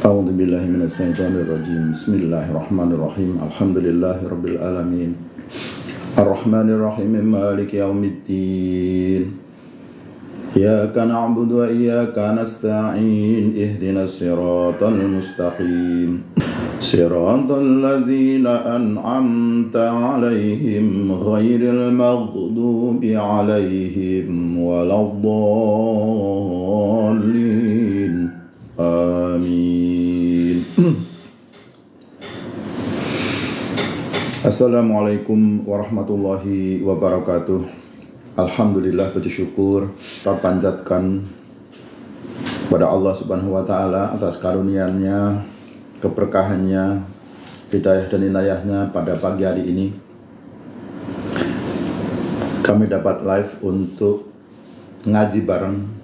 A'udzu billahi minasyaitonir rajim. Bismillahirrahmanirrahim. Alhamdulillahirabbil alamin. Arrahmanir rahim. Maliki yaumiddin. Iyyaka na'budu wa iyyaka nasta'in. Ihdinas siratal mustaqim. Siratal ladzina an'amta 'alaihim ghairil maghdubi 'alaihim waladdallin. Amin. Assalamualaikum warahmatullahi wabarakatuh. Alhamdulillah, puji syukur kita panjatkan pada Allah Subhanahu wa taala atas karunia-Nya, keberkahannya, hidayah dan inayahnya pada pagi hari ini. Kami dapat live untuk ngaji bareng,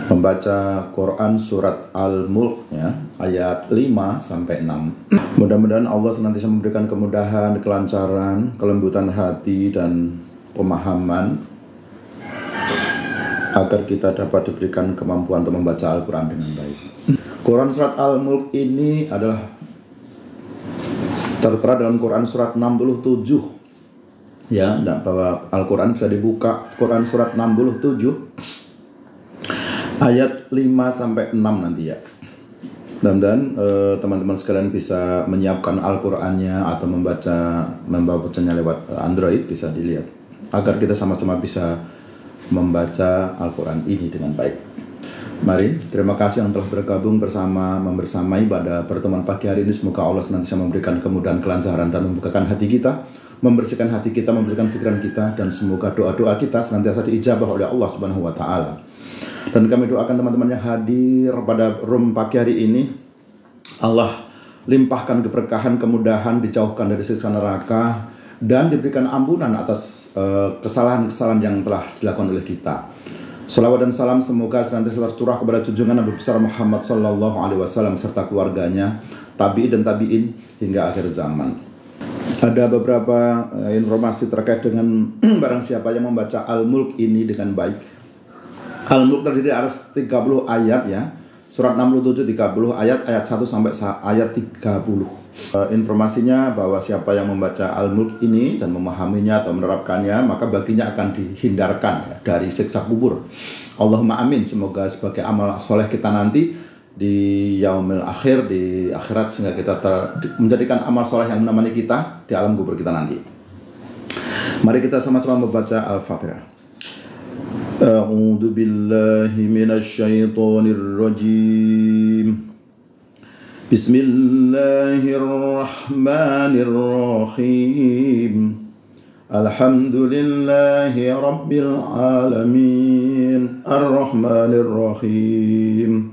membaca Quran surat Al-Mulk ya, ayat 5 sampai 6. Mudah-mudahan Allah senantiasa memberikan kemudahan, kelancaran, kelembutan hati dan pemahaman agar kita dapat diberikan kemampuan untuk membaca Al-Quran dengan baik. Quran surat Al-Mulk ini adalah tertera dalam Quran surat 67 ya, dan bahwa Al-Quran bisa dibuka Quran surat 67 ayat 5 sampai 6 nanti ya. Dan teman-teman sekalian bisa menyiapkan Al-Qur'annya atau membacanya lewat Android, bisa dilihat agar kita sama-sama bisa membaca Al-Qur'an ini dengan baik. Mari, terima kasih yang telah bergabung membersamai pada pertemuan pagi hari ini. Semoga Allah senantiasa memberikan kemudahan, kelancaran dan membukakan hati kita, membersihkan hati kita, membersihkan pikiran kita, dan semoga doa-doa kita senantiasa diijabah oleh Allah Subhanahu wa taala. Dan kami doakan teman-teman yang hadir pada room pagi hari ini, Allah limpahkan keberkahan, kemudahan, dijauhkan dari siksa neraka, dan diberikan ampunan atas kesalahan-kesalahan yang telah dilakukan oleh kita. Salawat dan salam semoga senantiasa tercurah kepada junjungan Nabi besar Muhammad SAW serta keluarganya, tabi'in dan tabi'in hingga akhir zaman. Ada beberapa informasi terkait dengan barang siapa yang membaca Al-Mulk ini dengan baik. Al-Mulk terdiri atas 30 ayat ya. Surat 67 30 ayat 1 sampai ayat 30. Informasinya bahwa siapa yang membaca Al-Mulk ini dan memahaminya atau menerapkannya, maka baginya akan dihindarkan ya, dari siksa kubur. Allahumma amin. Semoga sebagai amal soleh kita nanti di yaumil akhir, di akhirat, sehingga kita menjadikan amal soleh yang menemani kita di alam kubur kita nanti. Mari kita sama-sama membaca Al-Fatihah. A'udzu billahi minasyaitonir rajim. Bismillahirrahmanirrahim. Alhamdulillahi rabbil alamin. Arrahmanirrahim.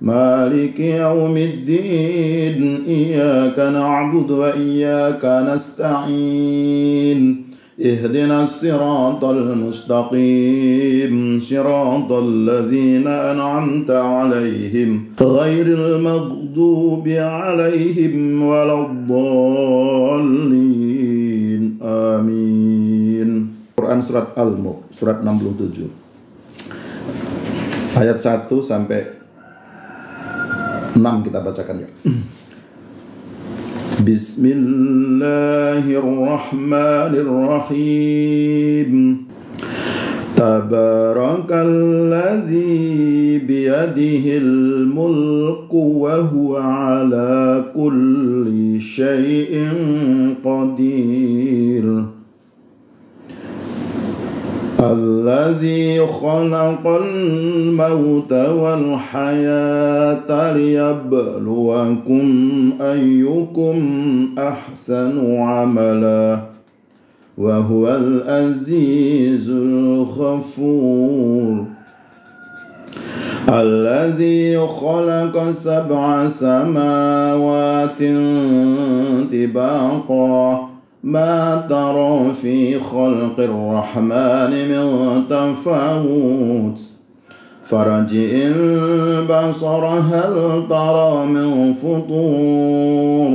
Maliki yaumiddin. Iyyaka na'budu wa iyyaka nasta'in. اهدنا الصراط المستقيم صراط الذين أنعمت عليهم غير المغضوب عليهم ولا الضالين آمين. Quran surat Al-Mulk surat 67 ayat 1 sampai 6 kita bacakan ya. Bismillahirrahmanirrahim. Tabarakalladzi biyadihil mulku wa huwa ala kulli syai'in qadir. Alladzi khalaqal mauta wal hayata liyabluwakum ayyukum ahsanu amala wa huwal azizul ghafur. Alladzi khalaqa sab'a samawatin tibaqa ما ترى في خلق الرحمن من تفاوت فرجع البصر هل ترى من فطور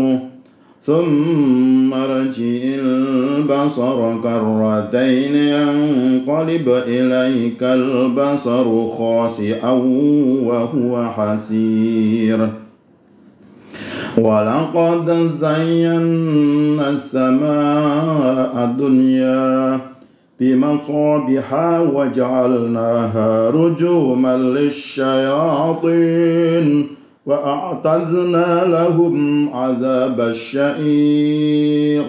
ثم ارجع البصر كرتين ينقلب إليك البصر خاسئا وهو حسير ولقد زينا السماء الدنيا بمصابيح وجعلناها رجوما للشياطين وأعتدنا لهم عذاب الشعير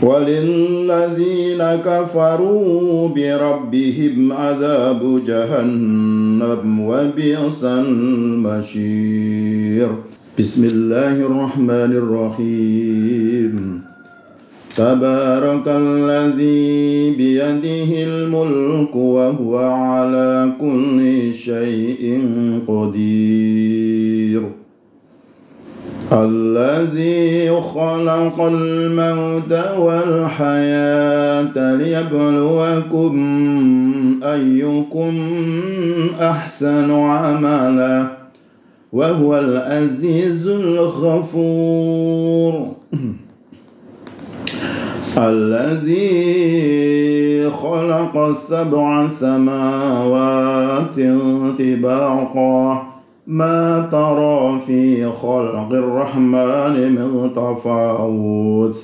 وللذين كفروا بربهم عذاب جهنم وبئس المصير. بسم الله الرحمن الرحيم. تبارك الذي بيده الملك وهو على كل شيء قدير الذي خلق الموت والحياة ليبلوكم أيكم أحسن عملا وهو العزيز الغفور الذي خلق 7 سماوات طباقا ما ترى في خلق الرحمن من تفاوت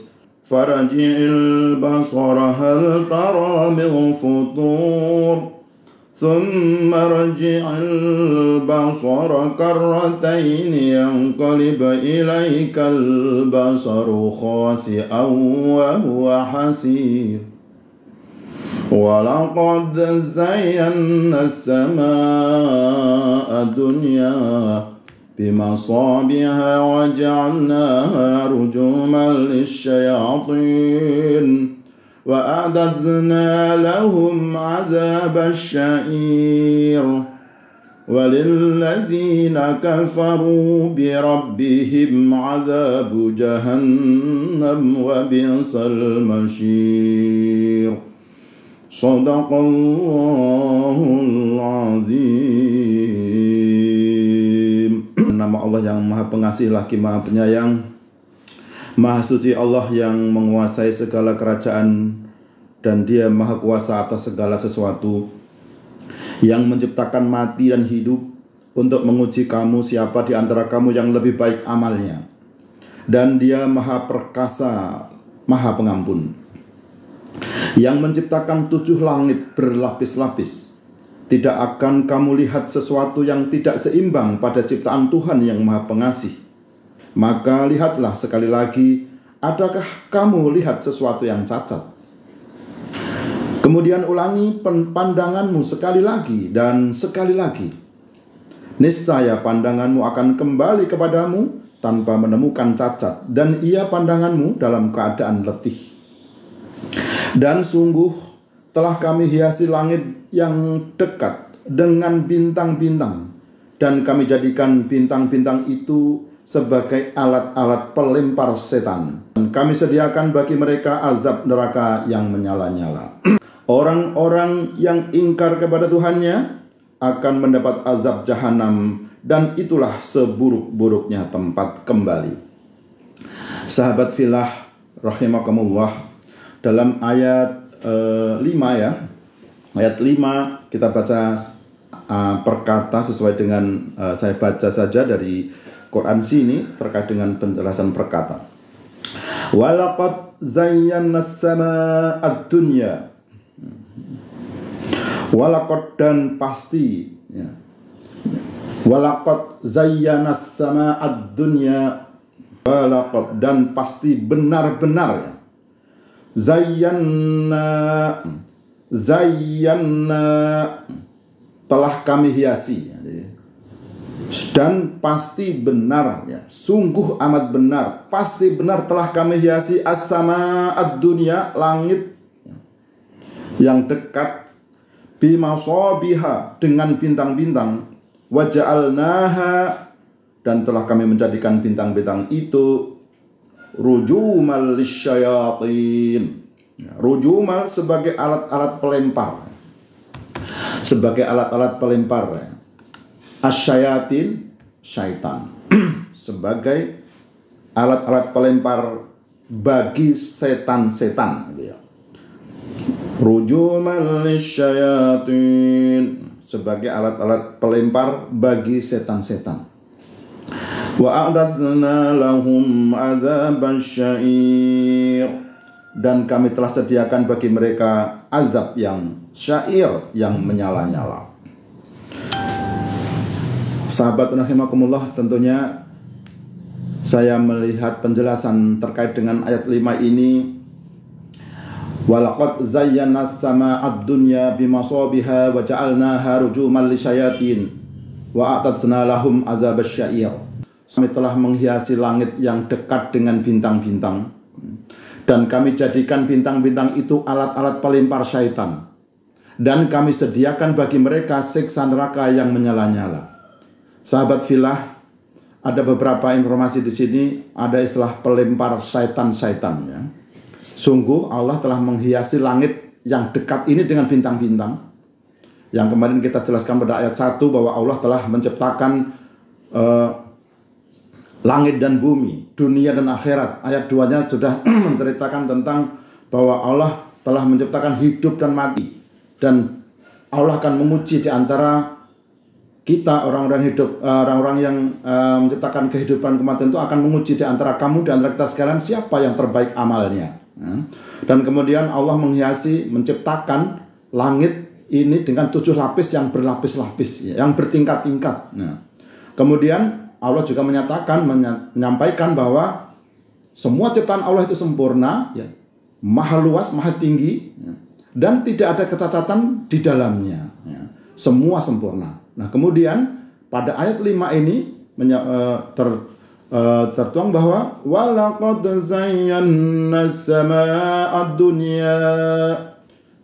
فرجع البصر هل ترى من فطور ثم ارجع البصر كرتين ينقلب إليك البصر خاسئا وهو حسير ولقد زينا السماء الدنيا بمصابيح وجعلناها رجوما للشياطين وأعتدنا لهم عذاب الشعير وللذين كفروا بربهم عذاب جهنم وبئس المصير. Shadaqallahul azim. Nama Allah yang Maha Pengasih lagi Maha Penyayang, Maha Suci Allah yang menguasai segala kerajaan dan Dia Maha Kuasa atas segala sesuatu, yang menciptakan mati dan hidup untuk menguji kamu siapa di antara kamu yang lebih baik amalnya, dan Dia Maha Perkasa, Maha Pengampun, yang menciptakan 7 langit berlapis-lapis. Tidak akan kamu lihat sesuatu yang tidak seimbang pada ciptaan Tuhan yang Maha Pengasih. Maka lihatlah sekali lagi, adakah kamu lihat sesuatu yang cacat? Kemudian ulangi pandanganmu sekali lagi dan sekali lagi. Niscaya pandanganmu akan kembali kepadamu tanpa menemukan cacat, dan ia pandanganmu dalam keadaan letih. Dan sungguh telah kami hiasi langit yang dekat dengan bintang-bintang, dan kami jadikan bintang-bintang itu sebagai alat-alat pelempar setan. Dan kami sediakan bagi mereka azab neraka yang menyala-nyala. Orang-orang yang ingkar kepada Tuhannya akan mendapat azab jahanam, dan itulah seburuk-buruknya tempat kembali. Sahabat filah rahimakumullah, dalam ayat 5 ya, ayat 5 kita baca perkata sesuai dengan saya baca saja dari Quran sini terkait dengan penjelasan perkata. Walaqad zayyana as-samaa'a ad-dunya. Walaqad dan pasti ya. Walaqad zayyana as-samaa'a ad-dunya. Walaqad dan pasti benar-benar ya. Zayyana telah kami hiasi, dan pasti benar ya, sungguh amat benar, pasti benar telah kami hiasi as-sama ad-dunya, langit yang dekat, bimasabiha dengan bintang-bintang, waja'alnaha dan telah kami menjadikan bintang-bintang itu rujumal lisyayatin. Rujumal sebagai alat-alat pelempar. Sebagai alat-alat pelempar. Asyayatin, syaitan. Sebagai alat-alat pelempar bagi setan-setan gitu ya. Rujuman lisyayatin, sebagai alat-alat pelempar bagi setan-setan. Wa a'tadna lahum adzabasy syair, dan kami telah sediakan bagi mereka azab yang syair, yang menyala-nyala. Sahabat rahimakumullah, tentunya saya melihat penjelasan terkait dengan ayat 5 ini. Walaqad zayyana as-samaa'a ad-dunya bimasabiha wa ja'alnaha rujuman lisyayatin wa a'tadna lahum adzabasy syair. Kami telah menghiasi langit yang dekat dengan bintang-bintang, dan kami jadikan bintang-bintang itu alat-alat pelempar syaitan, dan kami sediakan bagi mereka siksa neraka yang menyala-nyala. Sahabat filah, ada beberapa informasi di sini, ada istilah pelempar syaitan-syaitan ya. Sungguh Allah telah menghiasi langit yang dekat ini dengan bintang-bintang. Yang kemarin kita jelaskan pada ayat 1 bahwa Allah telah menciptakan langit dan bumi, dunia dan akhirat. Ayat 2-nya sudah menceritakan tentang bahwa Allah telah menciptakan hidup dan mati, dan Allah akan menguji di antara kita, orang-orang hidup, orang-orang yang menciptakan kehidupan kematian itu akan menguji di antara kamu, di antara kita sekalian, siapa yang terbaik amalnya. Dan kemudian Allah menghiasi, menciptakan langit ini dengan 7 lapis yang berlapis-lapis, yang bertingkat-tingkat. Kemudian Allah juga menyampaikan bahwa semua ciptaan Allah itu sempurna, ya, maha luas, maha tinggi, ya, dan tidak ada kecacatan di dalamnya. Ya. Semua sempurna. Nah, kemudian pada ayat 5 ini tertuang bahwa walaqad zayyana as-samaa'a ad-dunya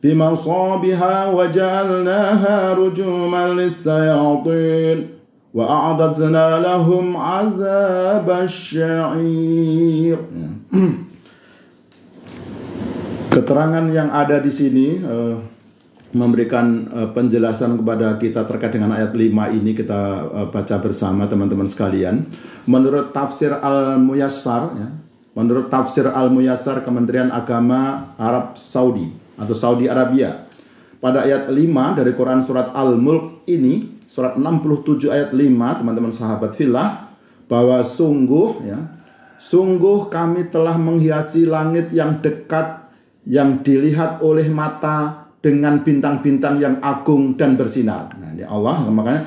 bimasabiha wa ja'alnaha rujuman lis-syayatin wa a'tadna lahum 'adzabasy syair. Keterangan yang ada di sini memberikan penjelasan kepada kita terkait dengan ayat 5 ini. Kita baca bersama teman-teman sekalian. Menurut tafsir Al-Muyassar ya, menurut tafsir Al-Muyassar Kementerian Agama Arab Saudi atau Saudi Arabia, pada ayat 5 dari Quran surat Al-Mulk ini, surat 67 ayat 5, teman-teman sahabat fillah, bahwa sungguh kami telah menghiasi langit yang dekat, yang dilihat oleh mata, dengan bintang-bintang yang agung dan bersinar. Nah, ini Allah, makanya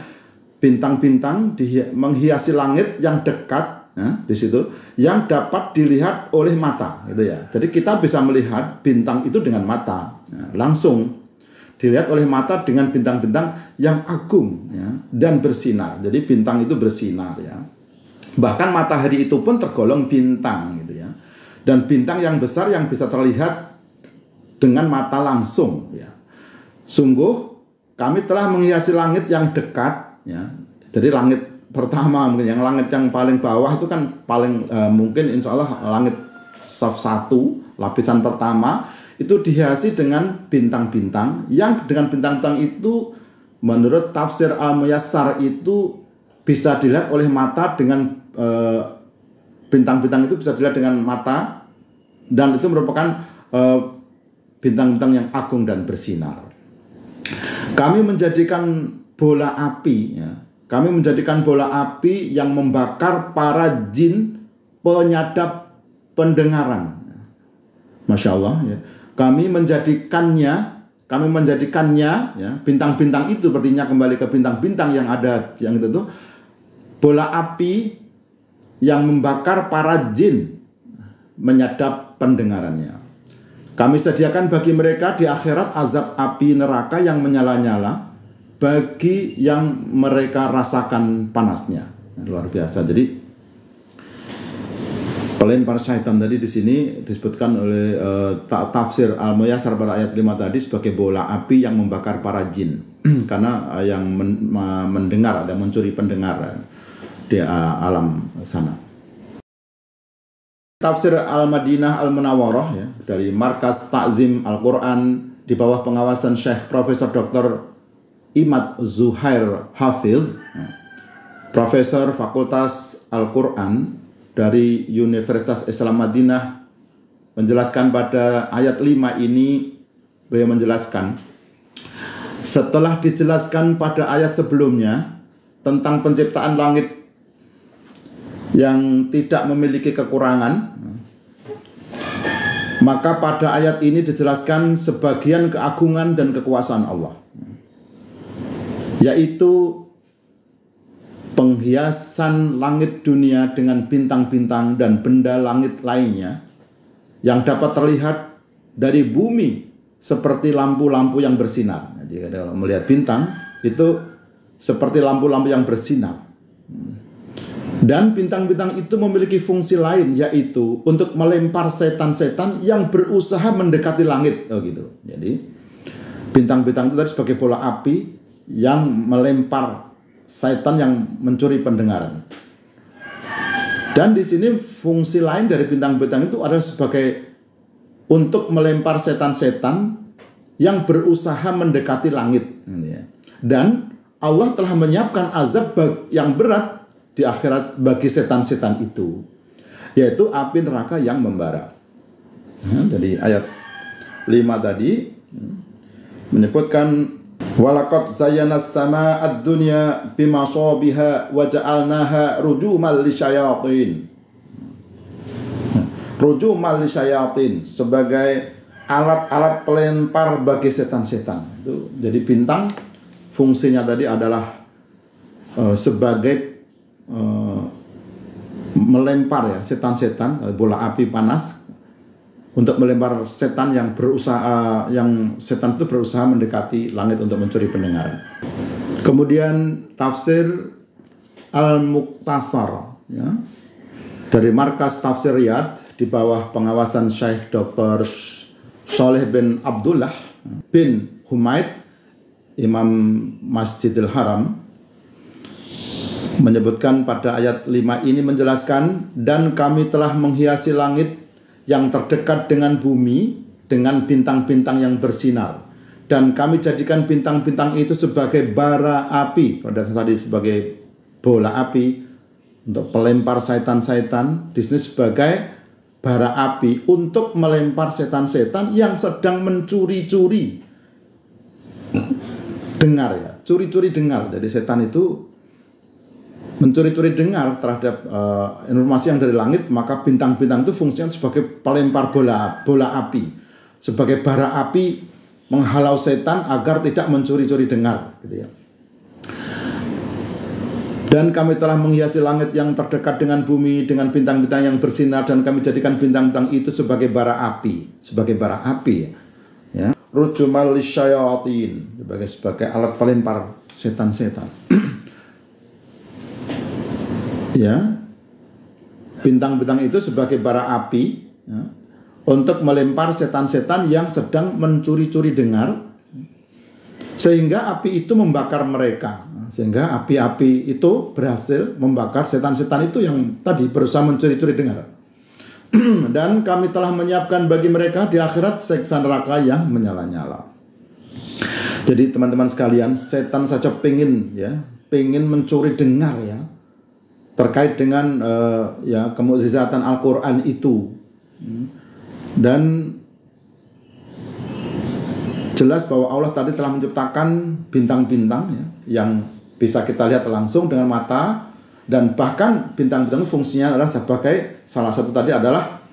bintang-bintang menghiasi langit yang dekat, di situ, yang dapat dilihat oleh mata, gitu ya. Jadi kita bisa melihat bintang itu dengan mata, langsung dilihat oleh mata dengan bintang-bintang yang agung, ya, dan bersinar. Jadi bintang itu bersinar, ya. Bahkan matahari itu pun tergolong bintang, gitu ya. Dan bintang yang besar yang bisa terlihat dengan mata langsung, ya. Sungguh kami telah menghiasi langit yang dekat, ya. Jadi langit pertama, mungkin yang langit yang paling bawah itu kan paling mungkin insya Allah langit saf 1, lapisan pertama itu dihiasi dengan bintang-bintang, yang dengan bintang-bintang itu menurut tafsir Al-Muyassar itu bisa dilihat oleh mata dengan bintang-bintang itu bisa dilihat dengan mata, dan itu merupakan bintang-bintang yang agung dan bersinar. Kami menjadikan bola api, ya. Kami menjadikan bola api yang membakar para jin penyadap pendengaran. Masya Allah, ya. Kami menjadikannya, ya, bintang-bintang itu, berarti kembali ke bintang-bintang yang ada, yang itu tuh bola api yang membakar para jin menyadap pendengarannya. Kami sediakan bagi mereka di akhirat azab api neraka yang menyala-nyala bagi yang mereka rasakan panasnya. Luar biasa. Jadi pelempar syaitan tadi di sini disebutkan oleh tafsir Al-Muyassar pada ayat 5 tadi sebagai bola api yang membakar para jin karena yang mendengar, ada mencuri pendengaran di alam sana. Tafsir Al-Madinah Al-Munawwarah, ya, dari Markas Ta'zim Al-Quran di bawah pengawasan Syekh Profesor Dr. Imad Zuhair Hafiz, ya, Profesor Fakultas Al-Quran dari Universitas Islam Madinah menjelaskan pada ayat 5 ini, beliau menjelaskan, setelah dijelaskan pada ayat sebelumnya tentang penciptaan langit yang tidak memiliki kekurangan, maka pada ayat ini dijelaskan sebagian keagungan dan kekuasaan Allah, yaitu penghiasan langit dunia dengan bintang-bintang dan benda langit lainnya yang dapat terlihat dari bumi seperti lampu-lampu yang bersinar. Jadi kalau melihat bintang itu seperti lampu-lampu yang bersinar. Dan bintang-bintang itu memiliki fungsi lain, yaitu untuk melempar setan-setan yang berusaha mendekati langit. Oh gitu. Jadi bintang-bintang itu tadi sebagai bola api yang melempar setan yang mencuri pendengaran. Dan di sini fungsi lain dari bintang-bintang itu adalah sebagai untuk melempar setan-setan yang berusaha mendekati langit. Dan Allah telah menyiapkan azab yang berat di akhirat bagi setan-setan itu, yaitu api neraka yang membara. Jadi ayat 5 tadi menyebutkan walaqad zayyana as-samaa'a ad-dunya bimasabiha wa ja'alnaha rujuman lisyayatin. Rujuman lisyayatin sebagai alat-alat pelempar bagi setan-setan. Itu jadi bintang fungsinya tadi adalah sebagai melempar ya setan-setan, bola api panas untuk melempar setan yang berusaha, yang setan itu berusaha mendekati langit untuk mencuri pendengaran. Kemudian tafsir Al-Muqtasar ya, dari Markas Tafsir Riyadh di bawah pengawasan Syekh Dr. Shalih bin Abdullah bin Humaid, Imam Masjidil Haram, menyebutkan pada ayat 5 ini menjelaskan, dan kami telah menghiasi langit yang terdekat dengan bumi dengan bintang-bintang yang bersinar, dan kami jadikan bintang-bintang itu sebagai bara api, pada tadi sebagai bola api untuk pelempar setan-setan, di sini sebagai bara api untuk melempar setan-setan yang sedang mencuri-curi dengar ya, curi-curi dengar. Jadi setan itu mencuri-curi dengar terhadap informasi yang dari langit, maka bintang-bintang itu fungsinya sebagai pelempar bola api, sebagai bara api menghalau setan agar tidak mencuri-curi dengar, gitu ya. Dan kami telah menghiasi langit yang terdekat dengan bumi dengan bintang-bintang yang bersinar, dan kami jadikan bintang-bintang itu sebagai bara api, ya. Rujumal lisyayatin, sebagai alat pelempar setan-setan. Ya, bintang-bintang itu sebagai bara api ya, untuk melempar setan-setan yang sedang mencuri-curi dengar, sehingga api itu membakar mereka, sehingga api-api itu berhasil membakar setan-setan itu yang tadi berusaha mencuri-curi dengar. Dan kami telah menyiapkan bagi mereka di akhirat siksa neraka yang menyala-nyala. Jadi teman-teman sekalian, setan saja pengen mencuri dengar ya, terkait dengan kemukjizatan Al-Quran itu. Dan jelas bahwa Allah tadi telah menciptakan bintang-bintang ya, yang bisa kita lihat langsung dengan mata, dan bahkan bintang-bintang fungsinya adalah sebagai, salah satu tadi adalah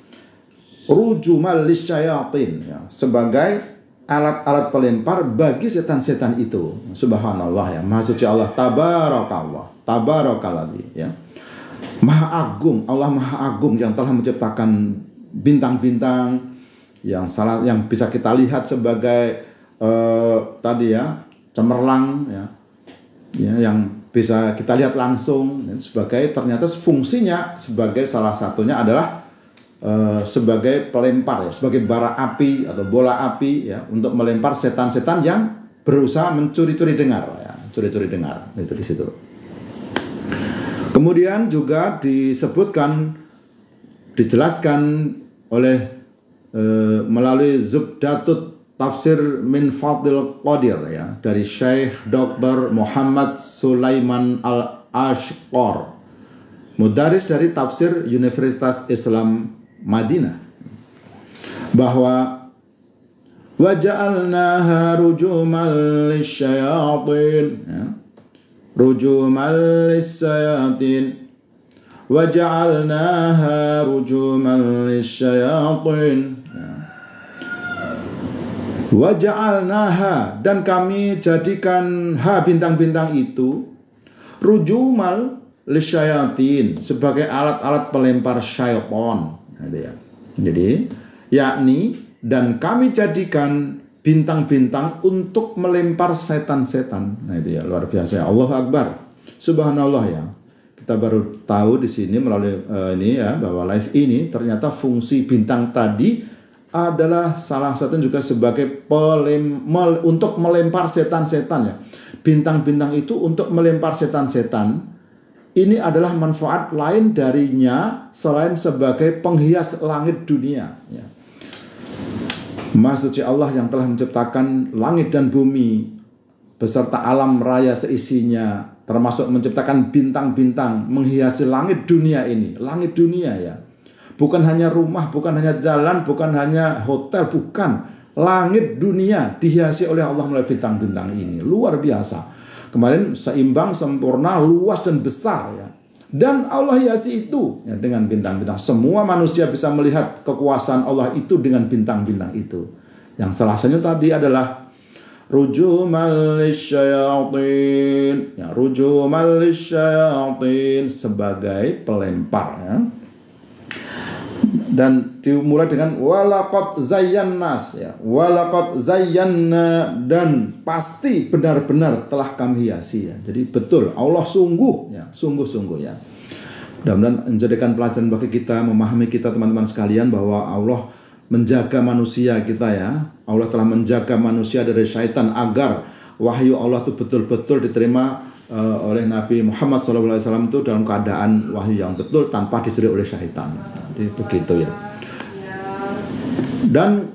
rujumal lisyayatin ya, sebagai alat-alat pelempar bagi setan-setan itu. Subhanallah ya, Maha Suci Allah, tabarakalladzi ya. Maha Agung, Allah Maha Agung yang telah menciptakan bintang-bintang yang bisa kita lihat sebagai tadi ya, cemerlang ya, yang bisa kita lihat langsung, dan sebagai ternyata fungsinya sebagai salah satunya adalah sebagai pelempar ya, sebagai bara api atau bola api ya, untuk melempar setan-setan yang berusaha mencuri-curi dengar ya, curi-curi dengar itu di situ. Kemudian juga dijelaskan oleh melalui Zubdatut Tafsir min Fadil Qadir ya, dari Syekh Dr. Muhammad Sulaiman Al-Ashqar mudaris dari tafsir Universitas Islam Madinah, bahwa waja'alnaha rujumal lisyayatin, ya. Rujumal lisyayatin, waja'alnaha rujumal lisyayatin, ya. Waja'alnaha, dan kami jadikan bintang-bintang itu rujumal lisyayatin, sebagai alat-alat pelempar syaitan, gitu ya. Jadi yakni, dan kami jadikan bintang-bintang untuk melempar setan-setan. Nah itu ya, luar biasa. Allahu Akbar, subhanallah ya. Kita baru tahu di sini melalui ini ya, bahwa live ini ternyata fungsi bintang tadi adalah salah satu juga sebagai untuk melempar setan-setan ya. Bintang-bintang itu untuk melempar setan-setan. Ini adalah manfaat lain darinya selain sebagai penghias langit dunia ya. Maha suci Allah yang telah menciptakan langit dan bumi beserta alam raya seisinya, termasuk menciptakan bintang-bintang menghiasi langit dunia ini. Langit dunia ya, bukan hanya rumah, bukan hanya jalan, bukan hanya hotel, bukan. Langit dunia dihiasi oleh Allah melalui bintang-bintang ini. Luar biasa. Kemarin seimbang, sempurna, luas dan besar ya. Dan Allah hiasi itu ya, dengan bintang-bintang. Semua manusia bisa melihat kekuasaan Allah itu dengan bintang-bintang itu. Yang salah satunya tadi adalah rujumal lisyayatin, ya, rujumal lisyayatin, sebagai pelempar ya. Dan dimulai dengan walaqad zayyannas ya, walaqad zayyana, dan pasti benar-benar telah kami hiasi ya. Jadi betul, Allah sungguh ya, sungguh-sungguh ya. Mudah-mudahan menjadikan pelajaran bagi kita, memahami kita teman-teman sekalian, bahwa Allah menjaga manusia kita ya. Allah telah menjaga manusia dari syaitan agar wahyu Allah itu betul-betul diterima oleh Nabi Muhammad SAW itu dalam keadaan wahyu yang betul tanpa dicuri oleh syaitan. Jadi begitu ya. Dan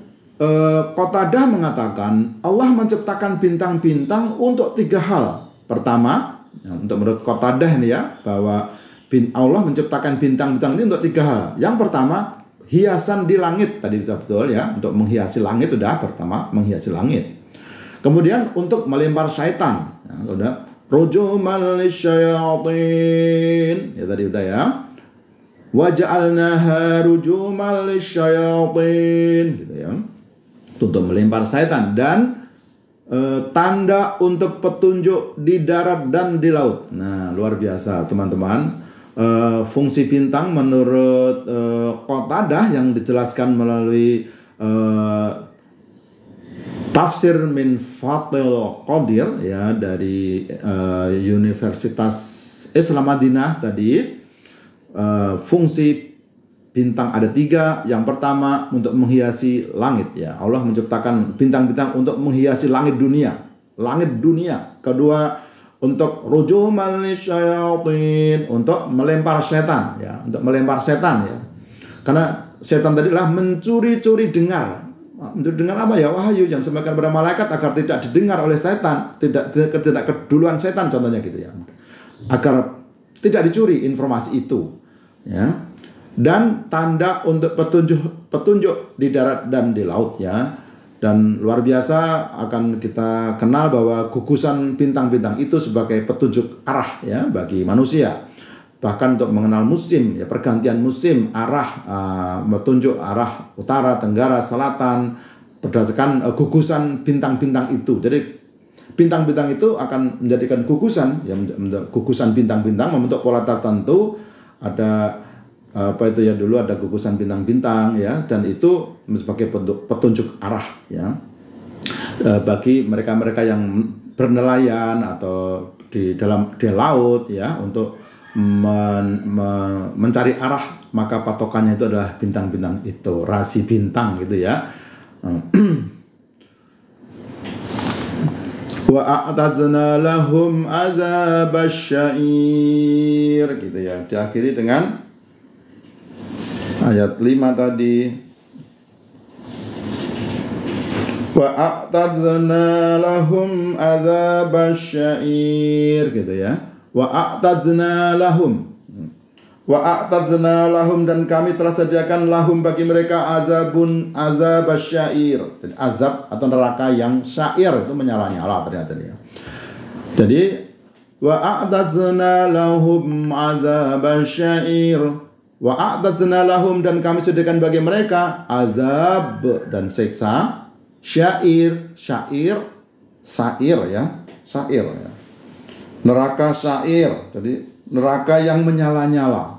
Qatadah mengatakan Allah menciptakan bintang-bintang untuk 3 hal. Pertama, ya, untuk menurut Qatadah ini ya, bahwa Allah menciptakan bintang-bintang ini untuk 3 hal. Yang pertama, hiasan di langit, tadi betul ya, untuk menghiasi langit sudah, pertama menghiasi langit. Kemudian untuk melempar syaitan, ya, sudah rujumal lisyayatin, ya tadi udah ya. Waja'alnaha rujumal lisyayatin, gitu ya. Untuk melempar syaitan, dan tanda untuk petunjuk di darat dan di laut. Nah, luar biasa teman-teman. Fungsi bintang menurut Qatadah yang dijelaskan melalui tafsir min Fathul Qadir ya, dari Universitas Islam Madinah tadi. Fungsi bintang ada 3. Yang pertama untuk menghiasi langit ya. Allah menciptakan bintang-bintang untuk menghiasi langit dunia. Langit dunia. Kedua, untuk rujumal lisyayatin, untuk melempar setan ya, untuk melempar setan ya. Karena setan tadi adalah mencuri-curi dengar. Dengan apa ya? Wahyu yang disampaikan kepada malaikat agar tidak didengar oleh setan, tidak keduluan setan contohnya gitu ya. Agar tidak dicuri informasi itu ya. Dan tanda untuk petunjuk di darat dan di laut ya. Dan luar biasa akan kita kenal bahwa gugusan bintang-bintang itu sebagai petunjuk arah ya bagi manusia. Bahkan untuk mengenal musim ya, pergantian musim, arah, petunjuk arah utara, tenggara, selatan berdasarkan gugusan bintang-bintang itu. Jadi bintang-bintang itu akan menjadikan gugusan ya, gugusan bintang-bintang membentuk pola tertentu. Ada apa itu ya, dulu ada gugusan bintang-bintang ya, dan itu sebagai petunjuk arah ya bagi mereka-mereka yang bernelayan atau di laut ya, untuk mencari arah, maka patokannya itu adalah bintang-bintang itu, rasi bintang gitu ya. Wa a'tadna lahum adzabasyair gitu ya. Diakhiri dengan ayat 5 tadi. Wa a'tadna lahum adzabasyair gitu ya. Wa a'tadna lahum. Wa a'tazna lahum, dan kami telah sediakan lahum bagi mereka azab syair. Jadi azab atau neraka yang syair, itu menyala-nyala ternyata dia. Jadi wa a'tazna lahum azab syair. Wa a'tazna lahum, dan kami sediakan bagi mereka azab dan siksa syair ya. Neraka syair. Jadi neraka yang menyala-nyala.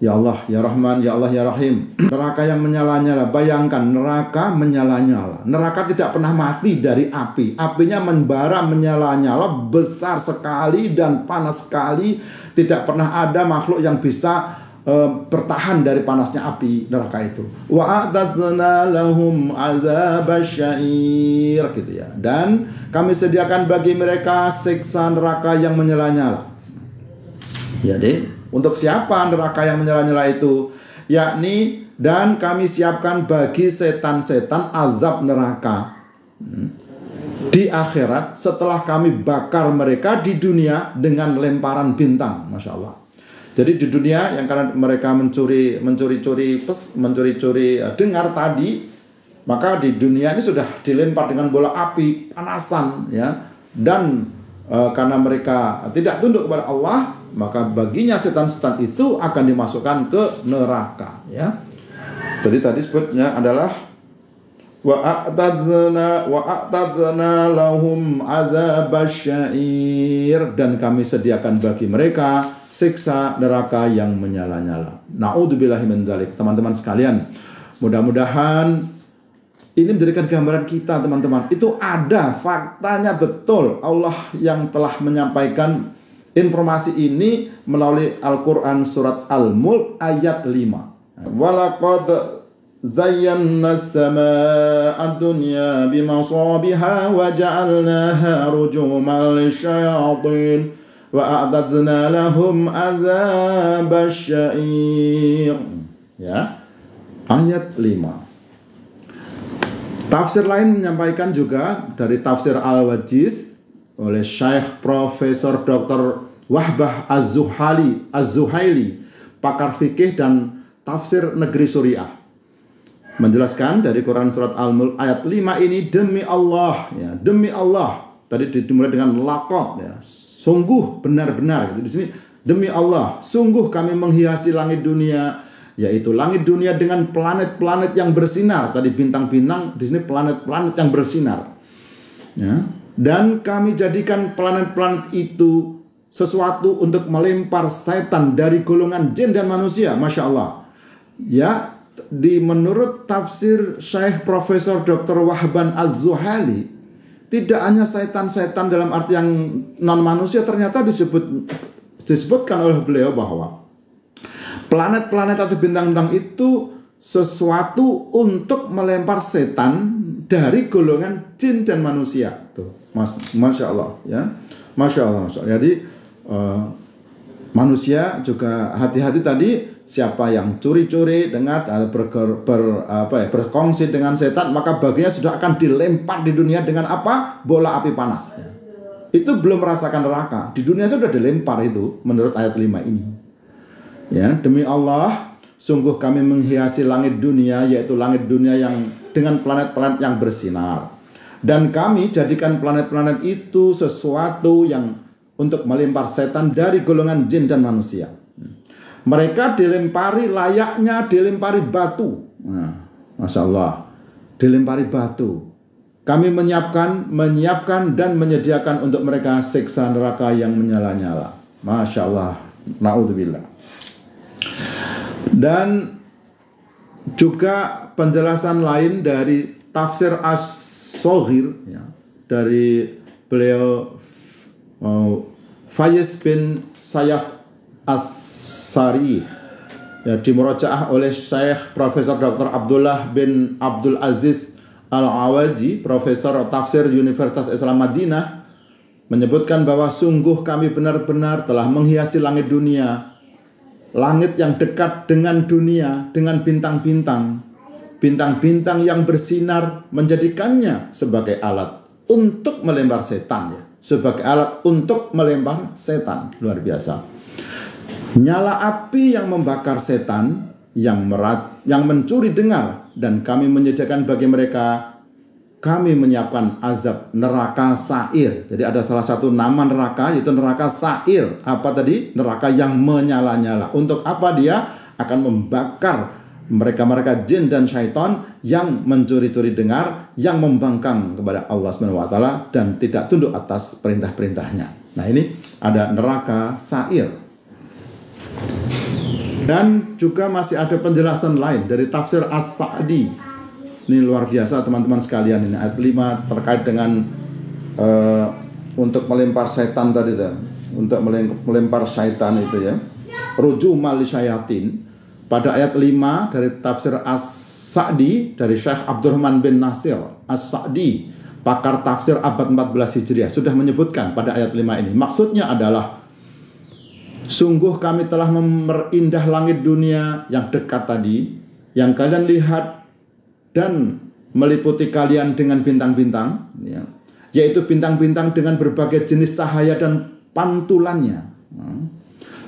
Ya Allah, ya Rahman, ya Allah, ya Rahim. Neraka yang menyala-nyala. Bayangkan, neraka menyala-nyala. Neraka tidak pernah mati dari api. Apinya membara, menyala-nyala, besar sekali dan panas sekali. Tidak pernah ada makhluk yang bisa bertahan dari panasnya api neraka itu. Wa a'tazna lahum azabasyair, gitu ya. Dan kami sediakan bagi mereka siksa neraka yang menyala-nyala. Jadi untuk siapa neraka yang menyala-nyala itu? Yakni, dan kami siapkan bagi setan-setan azab neraka di akhirat setelah kami bakar mereka di dunia dengan lemparan bintang. Masya Allah. Jadi di dunia, yang karena mereka mencuri-curi dengar tadi, maka di dunia ini sudah dilempar dengan bola api panasan, ya. Dan karena mereka tidak tunduk kepada Allah, maka baginya setan-setan itu akan dimasukkan ke neraka, ya. Jadi tadi sebutnya adalah wa a'tadna lahum azabasyair, dan kami sediakan bagi mereka siksa neraka yang menyala-nyala. Na'udzubillahi min dzalik. Teman-teman sekalian, mudah-mudahan ini menjadikan gambaran kita, teman-teman. Itu ada faktanya, betul Allah yang telah menyampaikan informasi ini melalui Al-Quran surat Al-Mulk ayat 5. Walaqad zayyana as-samaa'a ad-dunya bimasabiha wa ja'alnaha rujuman lisyayatin wa a'tadna lahum azabasyair. Ya. Ayat 5. Tafsir lain menyampaikan juga dari tafsir Al-Wajiz oleh Syekh Profesor Dr. Wahbah Az-Zuhaili, pakar fikih dan tafsir negeri Suriah, menjelaskan dari Quran surat Al-Mulk ayat 5 ini, demi Allah, ya, demi Allah. Tadi dimulai dengan laqad, ya, sungguh benar-benar, gitu. Di sini demi Allah, sungguh kami menghiasi langit dunia, yaitu langit dunia dengan planet-planet yang bersinar. Tadi bintang-bintang, di sini planet-planet yang bersinar, ya. Dan kami jadikan planet-planet itu sesuatu untuk melempar setan dari golongan jin dan manusia. Masya Allah. Ya, menurut tafsir Syekh Profesor Dr. Wahban Az-Zuhaili, tidak hanya setan-setan dalam arti yang non manusia, ternyata disebutkan oleh beliau bahwa planet-planet atau bintang-bintang itu sesuatu untuk melempar setan dari golongan jin dan manusia. Tuh, Masya Allah, ya. Masya Allah, Masya Allah. Jadi manusia juga hati-hati tadi, siapa yang curi-curi dengar berkongsi dengan setan, maka baginya sudah akan dilempar di dunia dengan apa? Bola api panas, ya. Itu belum merasakan neraka. Di dunia sudah dilempar itu menurut ayat 5 ini. Ya, demi Allah, sungguh kami menghiasi langit dunia, yaitu langit dunia yang dengan planet-planet yang bersinar. Dan kami jadikan planet-planet itu sesuatu yang untuk melempar setan dari golongan jin dan manusia. Mereka dilempari layaknya dilempari batu. Nah, Masya Allah, dilempari batu. Kami menyiapkan dan menyediakan untuk mereka siksa neraka yang menyala-nyala. Masya Allah, na'udzubillah. Dan juga penjelasan lain dari tafsir As-Soghir, ya, dari beliau Faiz bin Sayaf As-Sari, ya, dimurajaah oleh Syekh Profesor Dr. Abdullah bin Abdul Aziz Al-Awaji, Profesor Tafsir Universitas Islam Madinah, menyebutkan bahwa sungguh kami benar-benar telah menghiasi langit dunia, langit yang dekat dengan dunia, dengan bintang-bintang. Bintang-bintang yang bersinar, menjadikannya sebagai alat untuk melempar setan, ya. Sebagai alat untuk melempar setan. Luar biasa. Nyala api yang membakar setan, yang mencuri dengar, dan kami menyediakan bagi mereka, kami menyiapkan azab neraka sa'ir. Jadi ada salah satu nama neraka, yaitu neraka sa'ir. Apa tadi? Neraka yang menyala-nyala. Untuk apa dia? Akan membakar mereka jin dan syaitan yang mencuri-curi dengar, yang membangkang kepada Allah SWT dan tidak tunduk atas perintah-perintahnya. Nah, ini ada neraka sa'ir. Dan juga masih ada penjelasan lain dari tafsir As-Sa'di. Ini luar biasa teman-teman sekalian, ini ayat 5 terkait dengan untuk melempar syaitan tadi tuh. Untuk melempar syaitan itu ya. Rujumal lisyayatin. Pada ayat 5 dari tafsir As-Sa'di dari Syekh Abdurrahman bin Nasir As-Sa'di, pakar tafsir abad 14 Hijriah, sudah menyebutkan pada ayat 5 ini. Maksudnya adalah, sungguh kami telah memperindah langit dunia yang dekat tadi, yang kalian lihat, dan meliputi kalian dengan bintang-bintang, ya, yaitu bintang-bintang dengan berbagai jenis cahaya dan pantulannya.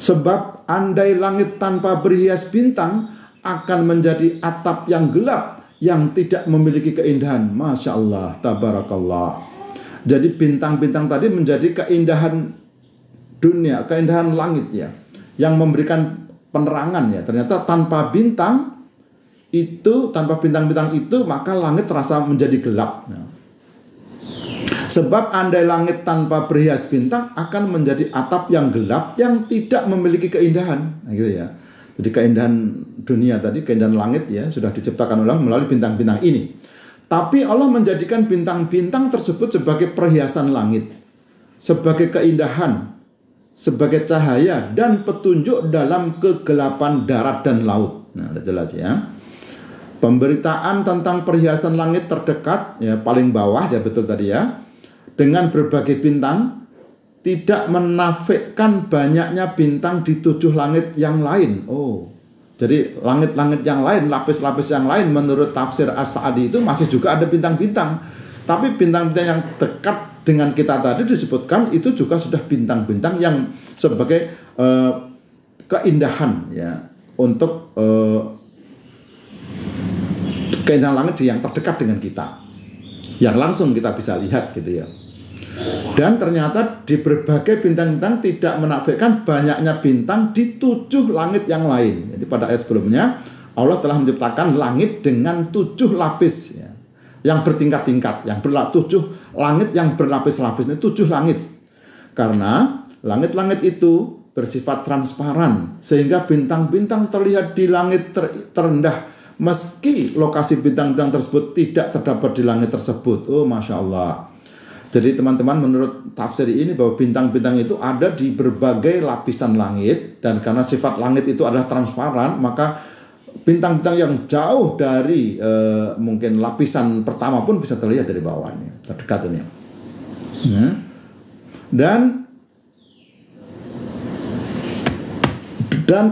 Sebab andai langit tanpa berhias bintang akan menjadi atap yang gelap yang tidak memiliki keindahan. Masya Allah, tabarakallah. Jadi bintang-bintang tadi menjadi keindahan dunia, keindahan langit ya, yang memberikan penerangan ya. Ternyata tanpa bintang itu, tanpa bintang-bintang itu, maka langit terasa menjadi gelap ya. Sebab andai langit tanpa berhias bintang akan menjadi atap yang gelap yang tidak memiliki keindahan. Nah, gitu ya. Jadi keindahan dunia tadi, keindahan langit ya, sudah diciptakan oleh melalui bintang-bintang ini. Tapi Allah menjadikan bintang-bintang tersebut sebagai perhiasan langit, sebagai keindahan, sebagai cahaya dan petunjuk dalam kegelapan darat dan laut. Nah, udah jelas ya. Pemberitaan tentang perhiasan langit terdekat ya, paling bawah ya, betul tadi ya, dengan berbagai bintang tidak menafikan banyaknya bintang di 7 langit yang lain. Oh, jadi langit-langit yang lain, lapis-lapis yang lain menurut tafsir As-Sa'di itu masih juga ada bintang-bintang. Tapi bintang-bintang yang dekat dengan kita tadi disebutkan itu juga sudah bintang-bintang yang sebagai keindahan ya, untuk keindahan langit yang terdekat dengan kita, yang langsung kita bisa lihat gitu ya. Dan ternyata di berbagai bintang-bintang tidak menafikan banyaknya bintang di 7 langit yang lain. Jadi pada ayat sebelumnya Allah telah menciptakan langit dengan 7 lapis ya, yang bertingkat-tingkat, yang 7 langit yang berlapis-lapis, ini 7 langit. Karena langit-langit itu bersifat transparan sehingga bintang-bintang terlihat di langit terendah, meski lokasi bintang-bintang tersebut tidak terdapat di langit tersebut. Oh, Masya Allah. Jadi teman-teman, menurut tafsir ini bahwa bintang-bintang itu ada di berbagai lapisan langit, dan karena sifat langit itu adalah transparan, maka bintang-bintang yang jauh dari mungkin lapisan pertama pun bisa terlihat dari bawahnya, terdekat ini. Ya. Dan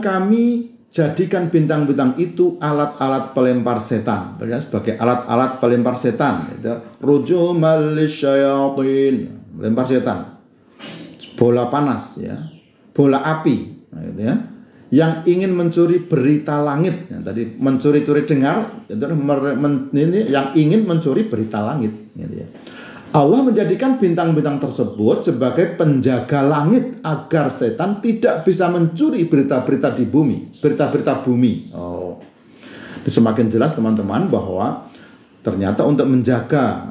kami jadikan bintang-bintang itu alat-alat pelempar setan, sebagai alat-alat pelempar setan. Rujumal lisyayatin, melempar setan, bola panas ya, bola api, nah, gitu ya, yang ingin mencuri berita langit. Ya, tadi mencuri-curi dengar, ini yang ingin mencuri berita langit. Gitu ya. Allah menjadikan bintang-bintang tersebut sebagai penjaga langit agar setan tidak bisa mencuri berita-berita di bumi, berita-berita bumi. Oh, semakin jelas teman-teman bahwa ternyata untuk menjaga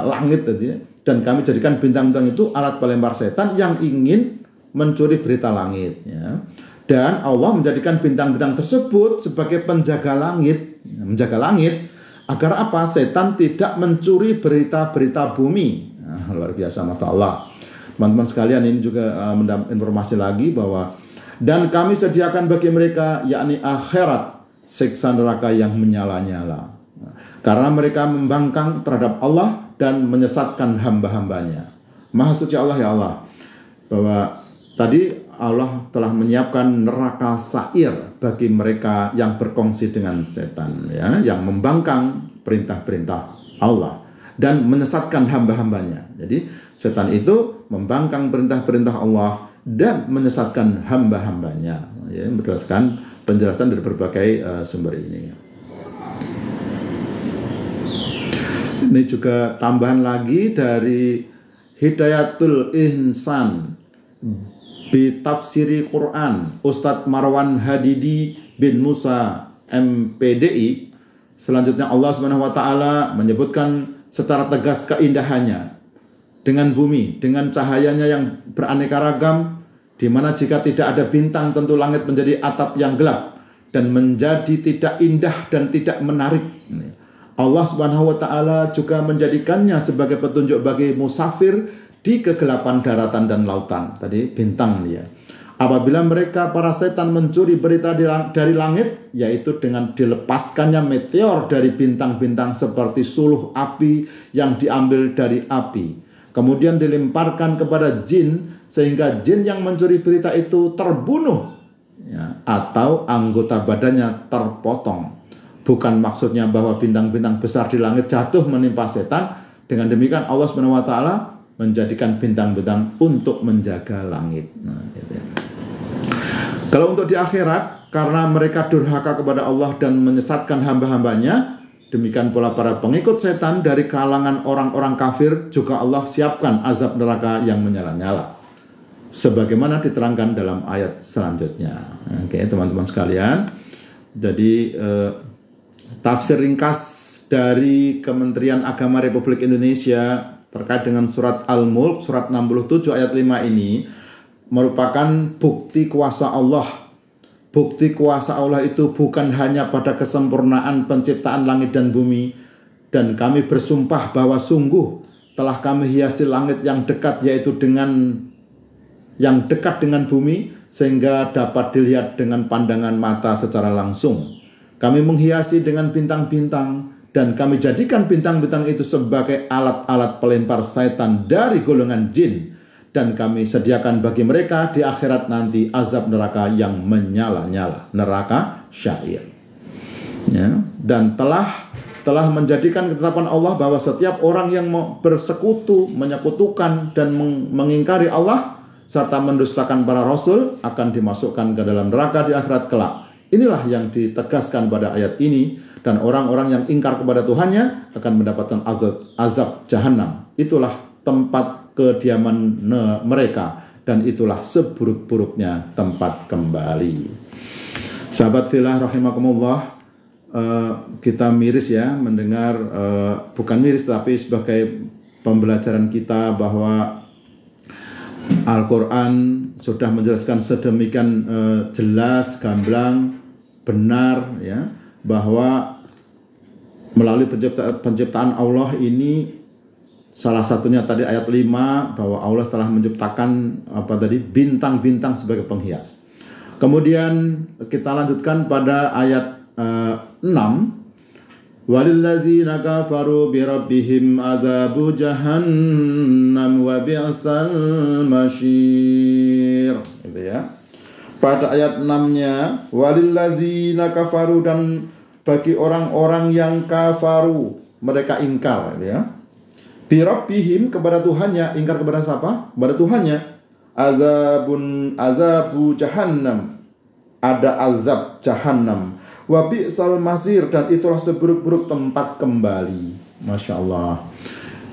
langit tadi, dan kami jadikan bintang-bintang itu alat pelempar setan yang ingin mencuri berita langit. Ya. Dan Allah menjadikan bintang-bintang tersebut sebagai penjaga langit, menjaga langit. Agar apa? Setan tidak mencuri berita-berita bumi. Nah, luar biasa, Masya Allah. Teman-teman sekalian, ini juga mendapat informasi lagi bahwa dan kami sediakan bagi mereka, yakni akhirat, siksa neraka yang menyala-nyala. Karena mereka membangkang terhadap Allah dan menyesatkan hamba-hambanya. Maha suci Allah ya Allah. Bahwa tadi Allah telah menyiapkan neraka sa'ir bagi mereka yang berkongsi dengan setan ya, yang membangkang perintah-perintah Allah dan menyesatkan hamba-hambanya. Jadi setan itu membangkang perintah-perintah Allah dan menyesatkan hamba-hambanya. Ya, berdasarkan penjelasan dari berbagai sumber ini. Ini juga tambahan lagi dari Hidayatul Ihsan bi Tafsiri Quran Ustadz Marwan Hadidi bin Musa MPDI. Selanjutnya Allah Subhanahu wa taala menyebutkan secara tegas keindahannya dengan bumi, dengan cahayanya yang beraneka ragam, di mana jika tidak ada bintang tentu langit menjadi atap yang gelap dan menjadi tidak indah dan tidak menarik. Allah Subhanahu wa taala juga menjadikannya sebagai petunjuk bagi musafir di kegelapan daratan dan lautan. Tadi bintang dia. Apabila mereka para setan mencuri berita dari langit, yaitu dengan dilepaskannya meteor dari bintang-bintang seperti suluh api yang diambil dari api, kemudian dilemparkan kepada jin sehingga jin yang mencuri berita itu terbunuh, ya, atau anggota badannya terpotong. Bukan maksudnya bahwa bintang-bintang besar di langit jatuh menimpa setan. Dengan demikian Allah Subhanahu wa taala menjadikan bintang-bintang untuk menjaga langit. Nah, gitu ya. Kalau untuk di akhirat, karena mereka durhaka kepada Allah dan menyesatkan hamba-hambanya, demikian pula para pengikut setan dari kalangan orang-orang kafir juga Allah siapkan azab neraka yang menyala-nyala, sebagaimana diterangkan dalam ayat selanjutnya. Oke, teman-teman sekalian, jadi tafsir ringkas dari Kementerian Agama Republik Indonesia terkait dengan surat Al-Mulk, surat 67 ayat 5 ini merupakan bukti kuasa Allah. Bukti kuasa Allah itu bukan hanya pada kesempurnaan penciptaan langit dan bumi, dan kami bersumpah bahwa sungguh telah kami hiasi langit yang dekat, yaitu yang dekat dengan bumi, sehingga dapat dilihat dengan pandangan mata secara langsung. Kami menghiasi dengan bintang-bintang, dan kami jadikan bintang-bintang itu sebagai alat-alat pelempar setan dari golongan jin. Dan kami sediakan bagi mereka di akhirat nanti azab neraka yang menyala-nyala, neraka syair. Ya, dan telah menjadikan ketetapan Allah bahwa setiap orang yang bersekutu, menyekutukan dan mengingkari Allah serta mendustakan para rasul akan dimasukkan ke dalam neraka di akhirat kelak. Inilah yang ditegaskan pada ayat ini, dan orang-orang yang ingkar kepada Tuhannya akan mendapatkan azab jahanam. Itulah tempat kediaman mereka, dan itulah seburuk-buruknya tempat kembali. Sahabat fillah rahimakumullah, kita miris ya mendengar, bukan miris tapi sebagai pembelajaran kita bahwa Al-Quran sudah menjelaskan sedemikian jelas, gamblang, benar ya, bahwa melalui penciptaan Allah ini, salah satunya tadi ayat 5, bahwa Allah telah menciptakan bintang-bintang sebagai penghias. Kemudian kita lanjutkan pada ayat 6. Walillazina kafaru birabbihim adzabu jahannam wa bi'sal masyir. Gitu ya. Pada ayat 6-nya, walillazina kafaru, dan bagi orang-orang yang kafaru, mereka ingkar, gitu ya. Birabbihim, kepada Tuhannya. Ingkar kepada siapa? Kepada Tuhannya. Azabu jahannam, ada azab jahannam. Wa bi'sal masir, dan itulah seburuk-buruk tempat kembali. Masya Allah,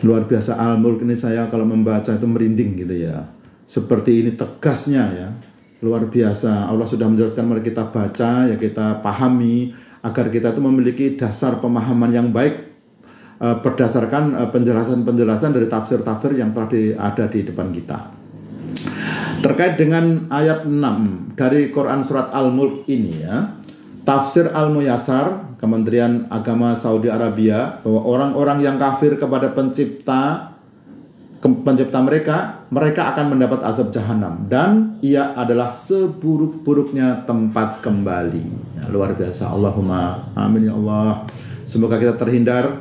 luar biasa. Al-Mulk ini saya kalau membaca itu merinding gitu ya. Seperti ini tegasnya ya, luar biasa. Allah sudah menjelaskan, mari kita baca ya, kita pahami, agar kita itu memiliki dasar pemahaman yang baik berdasarkan penjelasan-penjelasan dari tafsir-tafsir yang telah ada di depan kita. Terkait dengan ayat 6 dari Quran surat Al-Mulk ini ya, Tafsir Al-Muyassar Kementerian Agama Saudi Arabia, bahwa orang-orang yang kafir kepada pencipta mereka akan mendapat azab jahanam, dan ia adalah seburuk-buruknya tempat kembali. Ya, luar biasa. Allahumma amin ya Allah. Semoga kita terhindar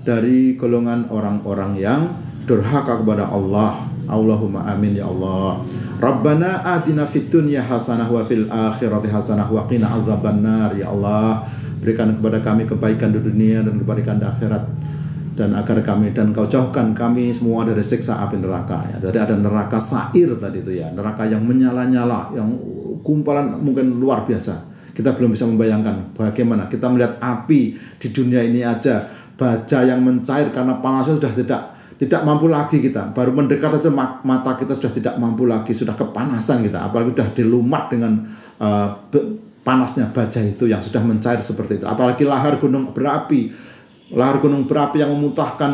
dari golongan orang-orang yang durhaka kepada Allah. Allahumma amin ya Allah. Rabbana atina fid dunya hasanah wa fil akhirati hasanah wa qina azabannar. Ya Allah, berikan kepada kami kebaikan di dunia dan kebaikan di akhirat. dan agar kami dan kau jauhkan kami semua dari siksa api neraka ya. Dari ada neraka sair tadi itu ya, neraka yang menyala-nyala, yang gumpalan mungkin luar biasa. Kita belum bisa membayangkan bagaimana kita melihat api di dunia ini aja, baja yang mencair karena panasnya sudah tidak mampu lagi kita. Baru mendekat saja mata kita sudah tidak mampu lagi, sudah kepanasan kita. Apalagi sudah dilumat dengan panasnya baja itu yang sudah mencair seperti itu. Apalagi lahar gunung berapi yang memuntahkan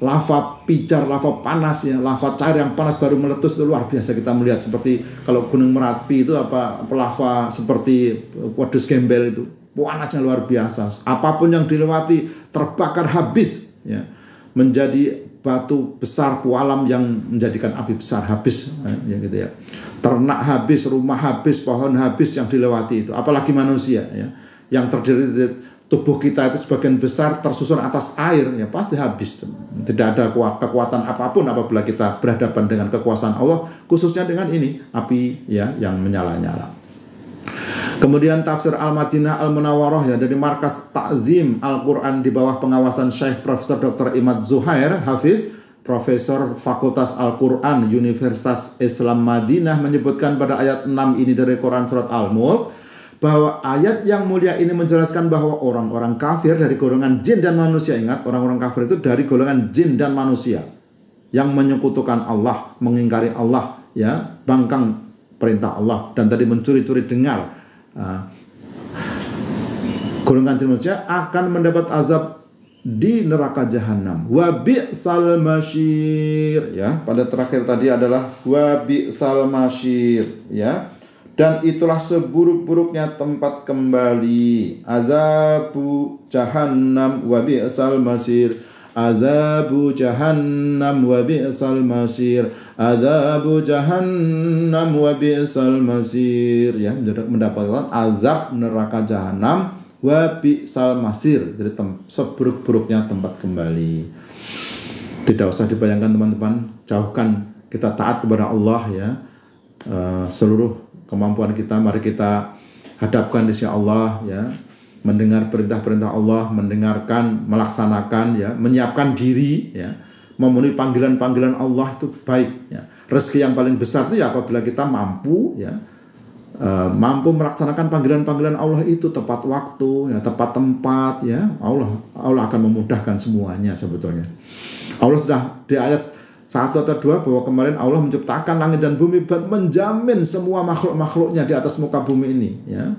lava pijar, lava panas ya, lava cair yang panas baru meletus, itu luar biasa. Kita melihat seperti kalau gunung Merapi itu lava seperti Wadus Gembel itu panasnya luar biasa. Apapun yang dilewati terbakar habis ya, menjadi batu besar pualam yang menjadikan api besar habis ya gitu ya. Ternak habis, rumah habis, pohon habis yang dilewati itu. Apalagi manusia ya, yang terdiri dari tubuh kita itu sebagian besar tersusun atas air ya, pasti habis. Tidak ada kekuatan apapun apabila kita berhadapan dengan kekuasaan Allah, khususnya dengan ini api ya yang menyala-nyala. Kemudian tafsir Al-Madinah Al-Munawwarah ya, dari Markas Ta'zim Al-Quran di bawah pengawasan Syekh Profesor Dr. Imad Zuhair Hafiz, Profesor Fakultas Al-Quran Universitas Islam Madinah, menyebutkan pada ayat 6 ini dari Quran Surat Al-Mulk, bahwa ayat yang mulia ini menjelaskan bahwa orang-orang kafir dari golongan jin dan manusia, ingat orang-orang kafir itu dari golongan jin dan manusia yang menyekutukan Allah, mengingkari Allah ya, bangkang perintah Allah, dan tadi mencuri-curi dengar. Golongan jin manusia akan mendapat azab di neraka jahanam. Wa bi'sal masyir ya, pada terakhir tadi adalah wa bi'sal masyir ya. Dan itulah seburuk-buruknya tempat kembali. Azabu jahannam wa bi'sal masir. Azabu jahannam wa bi'sal masir. Azabu jahannam wa bi'sal masir. Ya, mendapatkan azab neraka jahanam wa bi'sal masir. Jadi seburuk-buruknya tempat kembali. Tidak usah dibayangkan teman-teman, jauhkan kita taat kepada Allah ya. Seluruh kemampuan kita, mari kita hadapkan di sisi Allah ya, mendengar perintah-perintah Allah, mendengarkan, melaksanakan ya, menyiapkan diri ya, memenuhi panggilan-panggilan Allah itu baik ya. Rezeki yang paling besar itu ya apabila kita mampu ya, mampu melaksanakan panggilan-panggilan Allah itu tepat waktu ya, tepat tempat ya, Allah akan memudahkan semuanya sebetulnya. Allah sudah di ayat 1 atau 2 bahwa kemarin Allah menciptakan langit dan bumi dan menjamin semua makhluk-makhluknya di atas muka bumi ini ya.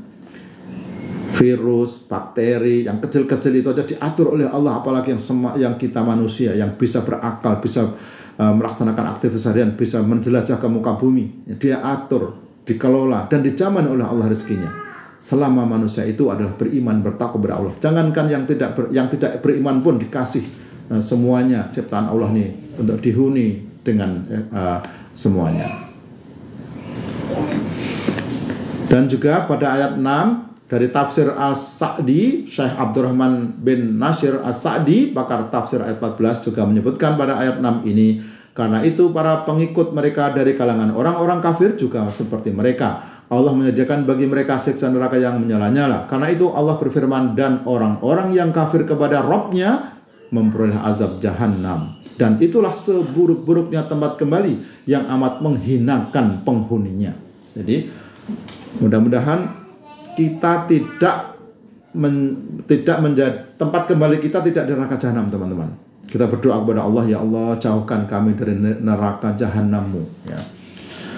Virus, bakteri yang kecil-kecil itu aja diatur oleh Allah, apalagi yang kita manusia yang bisa berakal, bisa melaksanakan aktivitas harian, bisa menjelajah ke muka bumi. Dia atur, dikelola dan dijamin oleh Allah rezekinya. Selama manusia itu adalah beriman, bertakwa kepada Allah. Jangankan yang tidak beriman pun dikasih semuanya ciptaan Allah nih untuk dihuni dengan semuanya. Dan juga pada ayat 6 dari tafsir As-Sa'di, Syekh Abdurrahman bin Nasir As-Sa'di, pakar tafsir ayat 14 juga menyebutkan pada ayat 6 ini, karena itu para pengikut mereka dari kalangan orang-orang kafir juga seperti mereka. Allah menyediakan bagi mereka siksa neraka yang menyala-nyala. Karena itu Allah berfirman, dan orang-orang yang kafir kepada Rabb-nya memperoleh azab jahanam, dan itulah seburuk-buruknya tempat kembali yang amat menghinakan penghuninya. Jadi mudah-mudahan kita tidak menjadi tempat kembali kita tidak di neraka jahanam, teman-teman. Kita berdoa kepada Allah, ya Allah, jauhkan kami dari neraka jahanam-Mu ya.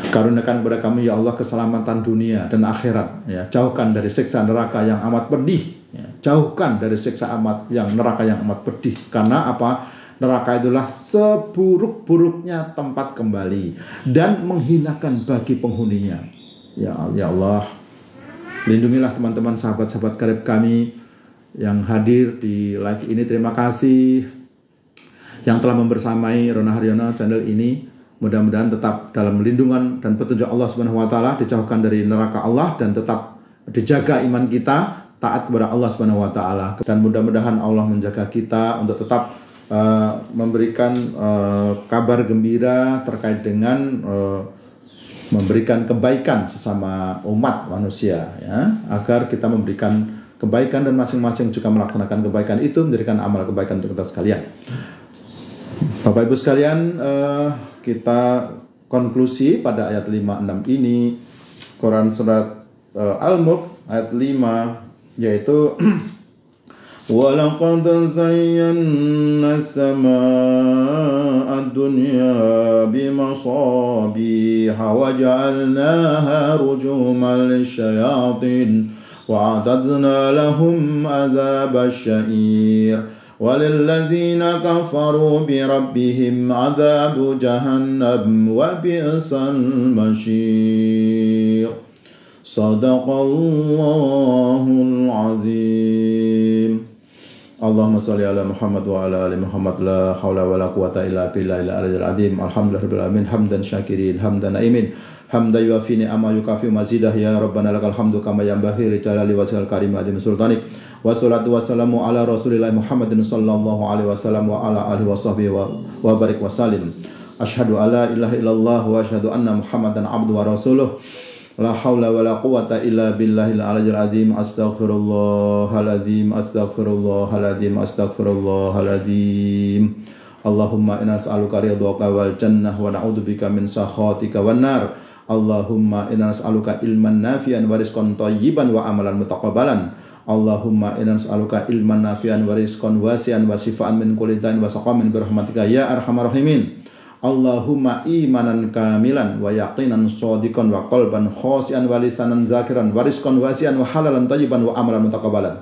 Karuniakan kepada kami ya Allah keselamatan dunia dan akhirat ya. Jauhkan dari siksa neraka yang amat pedih ya. Jauhkan dari siksa neraka yang amat pedih. Karena apa? Neraka itulah seburuk-buruknya tempat kembali dan menghinakan bagi penghuninya. Ya Allah, lindungilah teman-teman sahabat-sahabat karib kami yang hadir di live ini. Terima kasih yang telah membersamai Rona Haryono channel ini. Mudah-mudahan tetap dalam lindungan dan petunjuk Allah Subhanahu wa taala, dijauhkan dari neraka Allah dan tetap dijaga iman kita, taat kepada Allah Subhanahu wa taala. Dan mudah-mudahan Allah menjaga kita untuk tetap memberikan kabar gembira terkait dengan memberikan kebaikan sesama umat manusia ya, agar kita memberikan kebaikan dan masing-masing juga melaksanakan kebaikan itu menjadikan amal kebaikan untuk kita sekalian. Bapak Ibu sekalian, kita konklusi pada ayat 5-6 ini, Quran surat Al-Mulk ayat 5, yaitu وَلَقَدْ زَيَّنَّا السَّمَاءَ الدُّنْيَا بِمَصَابِيحَ وَجَعَلْنَاهَا رُجُومًا لِلشَّيَاطِينِ وَأَعْتَدْنَا لَهُمْ عَذَابَ الشَّعِيرِ وَلِلَّذِينَ كَفَرُوا بِرَبِّهِمْ عَذَابُ جَهَنَّمَ وَبِئْسَ الْمَصِيرُ صدق الله العظيم. Allahumma sholli ala Muhammad wa ala ali Muhammad, la haula wa la quwata illa billahil aliyyil azim. Alhamdulillahirabbil alamin, hamdan syakirin, hamdan naimin, hamdan yuafi ni'ama yukafi mazidah. Ya rabbana lakal hamdu kama yanbaghi li jalali wajhil karim azim sultanik. Wassalatu wassalamu ala rasulillah Muhammadin sallallahu alaihi wasallam wa ala alihi washabbihi wa barik wasallim. Asyhadu alla ilaha illallah wa asyhadu anna Muhammadan abduhu wa rasuluh. La haula wa la quwata illa billahil aliyyil azim. Astaghfirullahaladzim, astaghfirullahaladzim, astaghfirullahaladzim. Allahumma inna nas'aluka ridhaka wal jannah wa na'udzubika min sakhatika wan nar. Allahumma inna nas'aluka ilman nafi'an wa rizqan thayyiban wa amalan mutaqabbalan. Allahumma inna nas'aluka ilman nafi'an wa rizqan wasi'an wa shifaan min kulli dain wa saqamin bi rahmatika ya arhamar rahimin. Allahumma imanan kamilan wa yaqinan shadiqan wa qalban khashian wa lisanan zakiran wa rizqan wasi'an wa halalan thayyiban wa amalan mutaqabbalan.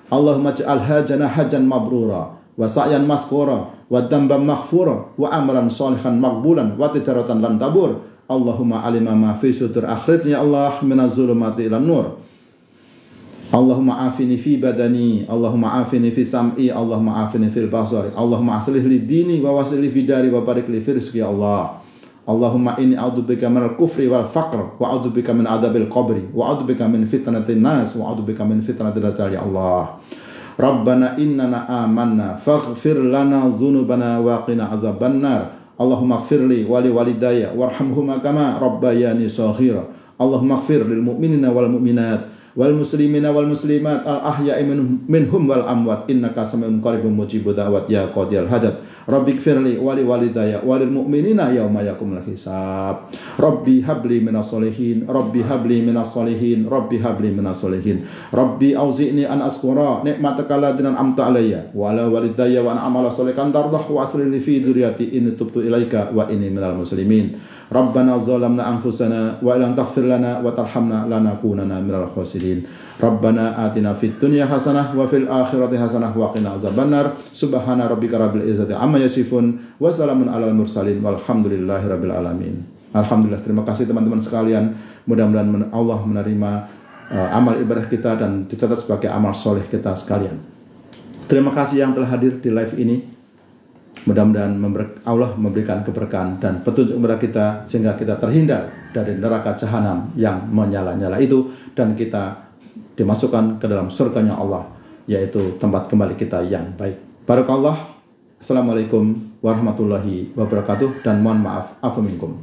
Allahumma ij'al hajana hajjan mabrura wa sa'yan maskura wa dhanban maghfura wa amalan shalihan maqbulan wa tijaratan lan tabur. Allahumma alima ma fi sudur akhirnya ya Allah minaz zulumati ilan nur. Allahumma afini fi badani, Allahumma afini fi sam'i, Allahumma afini fil basari, Allahumma aslih li dini wa waslih li fi dari wa barik li fi rizqi ya Allah. Allahumma inni a'udzubika minal kufri wal faqr wa a'udzubika min adzabil qabri wa a'udzubika min fitnatin nas wa a'udzubika min fitnatil dajjal ya Allah. Rabbana innana amanna faghfir lana dzunubana wa qina azabannar. Allahumma ighfirli wa li walidayya warhamhuma kama rabbayani shaghira. Allahumma ighfir lil mu'minina wal mu'minat wal muslimina wal muslimat al ahya'i minhum wal amwat innaka sami'un qaribun mujibud da'wat ya qadiyal hajat. Rabbighfirli wa li walidayya wa lil mu'minina yauma yaqumul hisab. Rabbi habli minas solihin, Rabbi habli minas solihin, Rabbi habli minas solihin. Rabbi auzi'ni an askura nikmataka allati an'amta alayya wa ala walidayya wa an amala sholihan tardah wa aslih li fi dzurriyyati inni tubtu ilaika wa inni minal muslimin. Rabbana zalamna anfusana wa illam taghfir lana wa tarhamna lanakunanna minal khasirin. Rabbana atina fid dunya hasanah wa fil akhirati hasanah wa qina azabannar. Subhana rabbika rabbil izzati amma yasifun wa salamun alal mursalin walhamdulillahi rabbil alamin. Alhamdulillah, terima kasih teman-teman sekalian. Mudah-mudahan Allah menerima amal ibadah kita dan dicatat sebagai amal soleh kita sekalian. Terima kasih yang telah hadir di live ini. Mudah-mudahan Allah memberikan keberkahan dan petunjuk kepada kita sehingga kita terhindar dari neraka jahanam yang menyala-nyala itu dan kita dimasukkan ke dalam surganya Allah, yaitu tempat kembali kita yang baik. Barakallah. Assalamualaikum warahmatullahi wabarakatuh dan mohon maaf afu minkum.